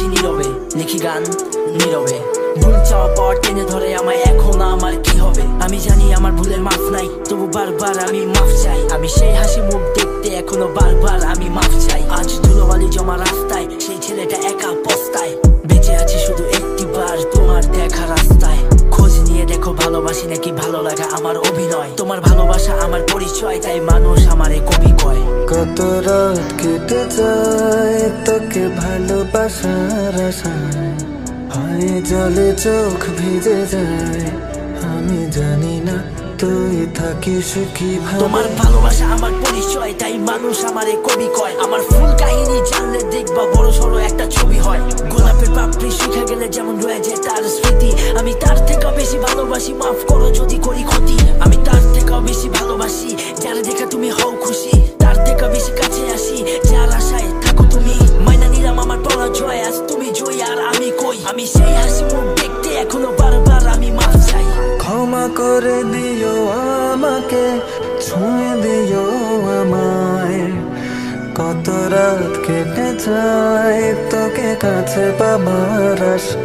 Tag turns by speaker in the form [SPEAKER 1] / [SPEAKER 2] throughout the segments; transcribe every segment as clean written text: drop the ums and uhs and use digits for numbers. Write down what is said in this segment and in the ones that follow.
[SPEAKER 1] হাসি নীরবে, লিখি গান নীরবে। ভুল চাওয়া পর টেনে ধরে আমায়, এখন আমার কি হবে? আমি জানি আমার ভুলের মাফ নাই, তবু বারবার আমি মাফ চাই। আমি সেই হাসি মুখ দেখতে এখনো বারবার আমি মাফ চাই। আজ ধুলোবালি জমা রাস্তায়, সেই ছেলেটা একা পস্তায়। বেঁচে আছি শুধু একটিবার তোমার দেখা রাস্তায়। খোঁজ নিয়ে দেখো ভালোবাসি নাকি ভালো লাগা আমার অভিনয়। তোমার ভালোবাসা আমার পরিচয়, তাই মানুষ আমারে কবি কয়।
[SPEAKER 2] কত রাত কেটে যায় তোকে ভালোবাসার আশায়, হয় জলে চোখ ভিজে যায়। আমি জানি না তুই থাকিস কিভাবে।
[SPEAKER 1] তোমার ভালোবাসা আমার পরিচয়, তাই মানুষ আমারে কবি কয়। আমার ফুল কাহিনী জানলে দেখবা বড় সড়ো একটা ছবি হয়। গোলাপের পাপড়ি শুকিয়ে গেলে যেমন রয়ে যায় তার স্মৃতি, আমি তার থেকেও বেশি ভালোবাসি। মাফ করো যদি করি ক্ষতি, আমি তার থেকেও বেশি ভালোবাসি। যারা দেখা তুমি হও খুশি, তার থেকে বেশি কাছে আসি। যার আশায় থাকো তুমি, মাইনা নিলাম আমার পরাজয়। আজ তুমি জয় আর আমি কই, আমি সেই হাসি মুখ দেখতে এখনো বারবার আমি মাফ চাই।
[SPEAKER 2] ক্ষমা করে দিও আমাকে, ছুঁয়ে দিও আমায়। কত রাত কেটে যায় তোকে কাছে পাবার আশায়।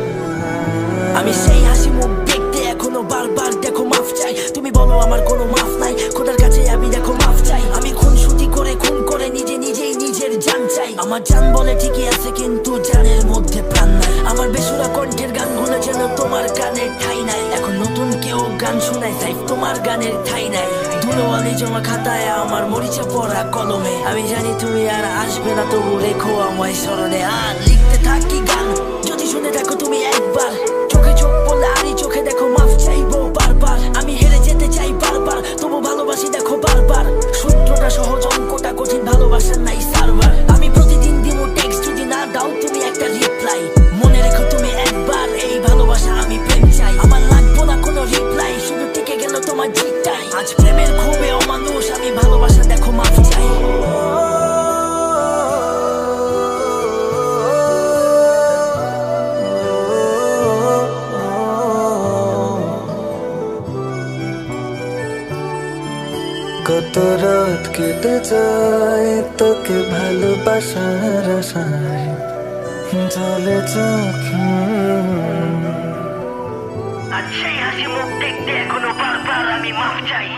[SPEAKER 1] আমি সেই হাসি মুখ দেখতে এখনো বারবার দেখো মাফ চাই। তুমি বলো আমার কোনো মাফ নাই, খোদার কাছে আমি দেখো মাফ চাই। আমি খুন করে নিজেই নিজের জান চাই। আমার জান বলে ঠিকই আছে, কিন্তু জানের মধ্যে প্রাণ নাই। আমার বেসুরা কণ্ঠের গানগুলো যেন তোমার গানের ঠাই নাই। এখন নতুন কেউ গান শোনায়, তাই তোমার গানের ঠাই নাই। ধুলোবালি জমা খাতায় আমার মরিচা পড়া কলমে। আমি জানি তুমি আর আসবে না, তবু রেখো আমায় স্মরণে। আর লিখতে থাকি গান, যদি শুনে দেখো তুমি একবার। চোখে চোখ পড়লে আরই চোখে দেখো মাফ চাইবো বারবার। আমি হেরে যেতে চাই বারবার, তবু ভালোবাসি দেখো বারবার। সূত্রটা সহজ, অঙ্কটা কঠিন, ভালোবাসার নাই সার্ভার। আমি প্রতিদিন দিনও টেক্সট, যদি না দাও তুমি একটা রিপ্লাই। মনে রেখো তুমি একবার, এই ভালোবাসা আমি প্রেম চাই। আমার লাগবো না কোনো রিপ্লাই, শুধু টিকে গেল তোমার জিতটাই। আজ প্রেমের ক্ষোভে অমানুষ, আমি ভালোবাসা দেখো মাফ চাই।
[SPEAKER 2] কত রাত কেটে যায় তোকে ভালোবাসার আশায়, জলে চোখ।
[SPEAKER 1] আজ সেই হাসি মুখ দেখতে এখনো বারবার আমি মাফ চাই।